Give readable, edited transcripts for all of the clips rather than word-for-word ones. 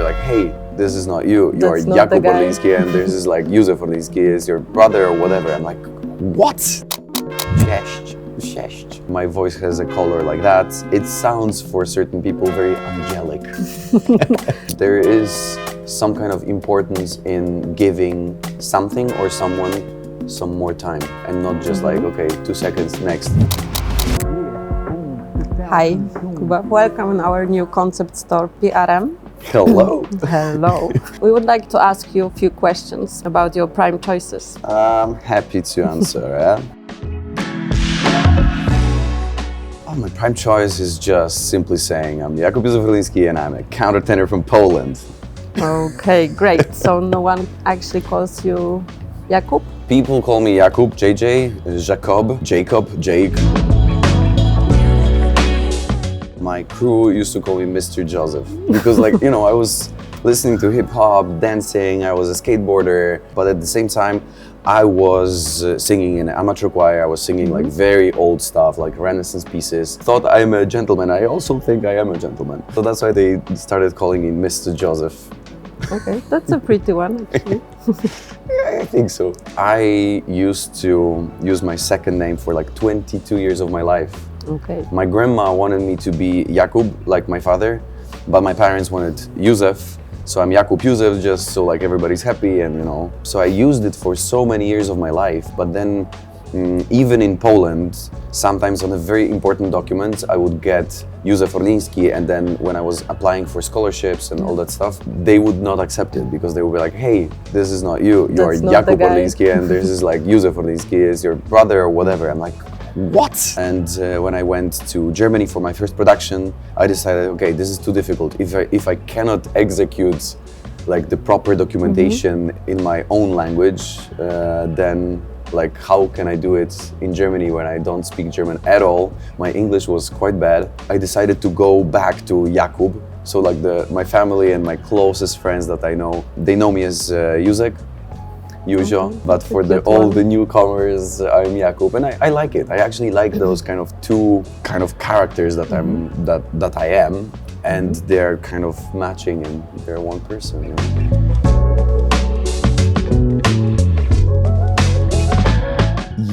be like, hey, this is not you. You are That's not Jakub the guy. Józef and this is like Józef Orliński is your brother or whatever. I'm like, what? Cześć. My voice has a color like that. It sounds for certain people very angelic. There is some kind of importance in giving something or someone some more time and not just like, okay, 2 seconds, next. Hi, Kuba. Welcome in our new concept store, PRM. Hello. Hello. We would like to ask you a few questions about your prime choices. I'm happy to answer. My prime choice is just simply saying I'm Jakub Józef Orliński and I'm a countertenor from Poland. Okay, great. So no one actually calls you Jakub? People call me Jakub, JJ, Jacob, Jake. My crew used to call me Mr. Joseph because I was listening to hip hop, dancing, I was a skateboarder, but at the same time I was singing in an amateur choir. I was singing like very old stuff, like Renaissance pieces. Thought I'm a gentleman. I also think I am a gentleman. So that's why they started calling me Mr. Joseph. Okay, that's a pretty one actually. Yeah, I think so. I used to use my second name for like 22 years of my life. Okay. My grandma wanted me to be Jakub, like my father, but my parents wanted Józef. So I'm Jakub Józef, just so like everybody's happy and So I used it for so many years of my life, but then even in Poland, sometimes on a very important document, I would get Józef Orliński, and then when I was applying for scholarships and all that stuff, they would not accept it because they would be like, hey, this is not you. You are Jakub Orliński and this is like Józef Orliński is your brother or whatever. I'm like, what? And when I went to Germany for my first production, I decided, okay, this is too difficult. If I cannot execute like the proper documentation in my own language, then like how can I do it in Germany when I don't speak German at all? My English was quite bad. I decided to go back to Jakub. So like my family and my closest friends that I know, they know me as Józek. Usual, but for all the newcomers, I'm Jakub, and I like it. I actually like those kind of two kind of characters that that I am, and they're kind of matching, and they're one person.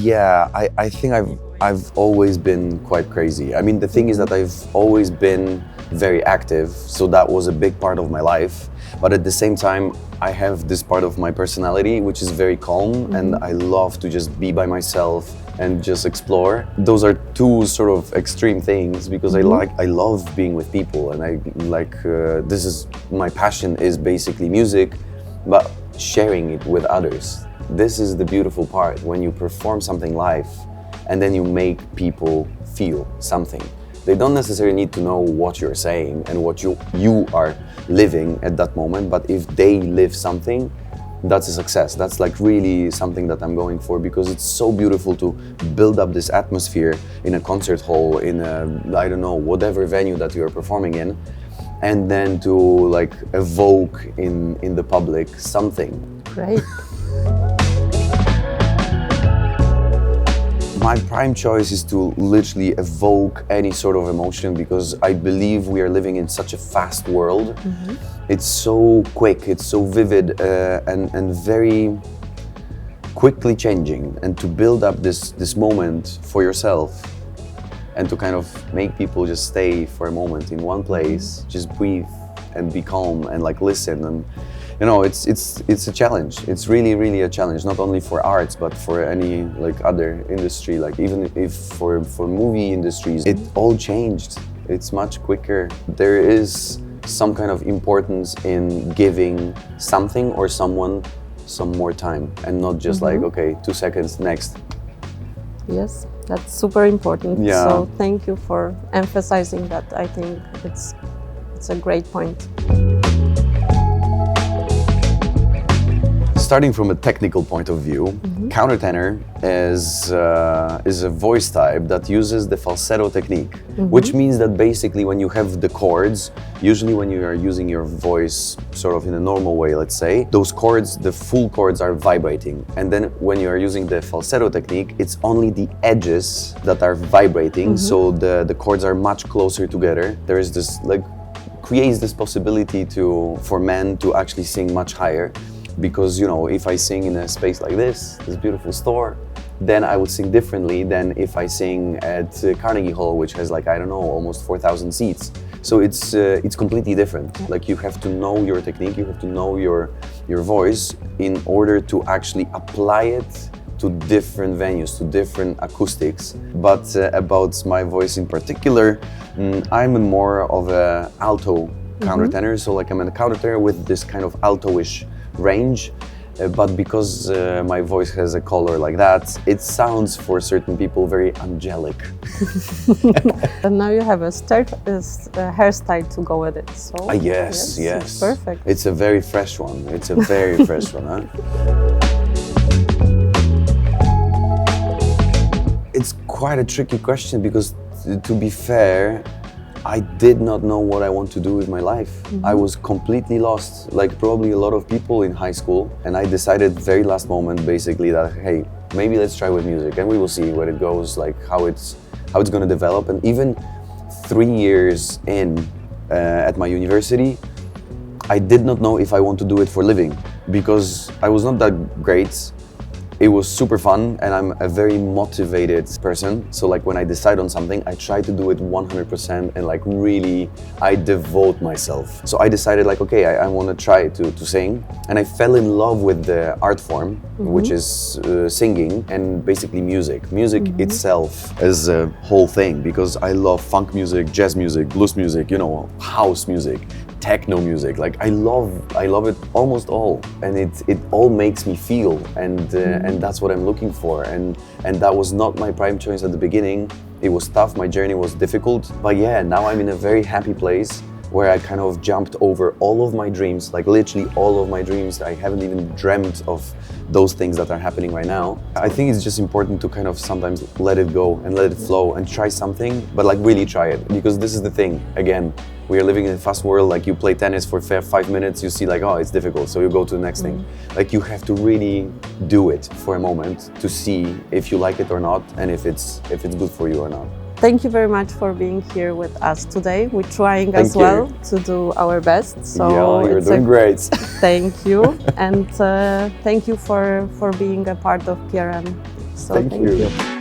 Yeah, I think I've always been quite crazy. I mean, the thing is that I've always been very active, so that was a big part of my life. But at the same time, I have this part of my personality which is very calm, and I love to just be by myself and just explore. Those are two sort of extreme things because I love being with people, and I like this is my passion is basically music, but sharing it with others. This is the beautiful part when you perform something live and then you make people feel something. They don't necessarily need to know what you're saying and what you are living at that moment, but if they live something, that's a success. That's like really something that I'm going for because it's so beautiful to build up this atmosphere in a concert hall, in a, I don't know, whatever venue that you're performing in, and then to like evoke in the public something. Great. My prime choice is to literally evoke any sort of emotion because I believe we are living in such a fast world. It's so quick, it's so vivid and very quickly changing. And to build up this moment for yourself and to kind of make people just stay for a moment in one place, just breathe and be calm and like listen and it's a challenge. It's really a challenge, not only for arts, but for any like other industry. Like even if for movie industries, it all changed. It's much quicker. There is some kind of importance in giving something or someone some more time and not just like, okay, 2 seconds, next. Yes, that's super important. Yeah. So thank you for emphasizing that. I think it's a great point. Starting from a technical point of view, countertenor is a voice type that uses the falsetto technique, which means that basically when you have the chords, usually when you are using your voice sort of in a normal way, let's say, those chords, the full chords are vibrating. And then when you are using the falsetto technique, it's only the edges that are vibrating, so the chords are much closer together. There is this like creates this possibility for men to actually sing much higher, because if I sing in a space like this beautiful store, then I would sing differently than if I sing at Carnegie Hall, which has like, I don't know, almost 4,000 seats. So it's completely different. Like, you have to know your technique, you have to know your voice in order to actually apply it to different venues, to different acoustics. But about my voice in particular, I'm more of a alto countertenor. So like, I'm a countertenor with this kind of alto-ish range. But because my voice has a color like that, it sounds for certain people very angelic. And now you have a hairstyle to go with it. So Yes. it's perfect. It's a very fresh one. It's a very fresh one, huh? It's quite a tricky question because, to be fair, I did not know what I want to do with my life. I was completely lost, like probably a lot of people in high school. And I decided very last moment, basically, that, hey, maybe let's try with music and we will see where it goes, like how it's going to develop. And even 3 years in at my university, I did not know if I want to do it for a living, because I was not that great. It was super fun, and I'm a very motivated person. So like, when I decide on something, I try to do it 100%, and like really, I devote myself. So I decided like, okay, I want to try to sing. And I fell in love with the art form, which is singing and basically music. Music itself as a whole thing, because I love funk music, jazz music, blues music, house music, techno music. Like, I love it almost all, and it all makes me feel, and that's what I'm looking for. And that was not my prime choice at the beginning. It was tough. My journey was difficult, but yeah, now I'm in a very happy place where I kind of jumped over all of my dreams, like literally all of my dreams. I haven't even dreamt of those things that are happening right now. I think it's just important to kind of sometimes let it go and let it flow and try something, but like really try it, because this is the thing. Again, we are living in a fast world. Like, you play tennis for 5 minutes, you see like, oh, it's difficult, so you go to the next thing. Like, you have to really do it for a moment to see if you like it or not, and if it's good for you or not. Thank you very much for being here with us today. We're trying Thank as you. well to do our best. So yeah, you're doing great. Thank you, and thank you for being a part of PRM. So Thank you.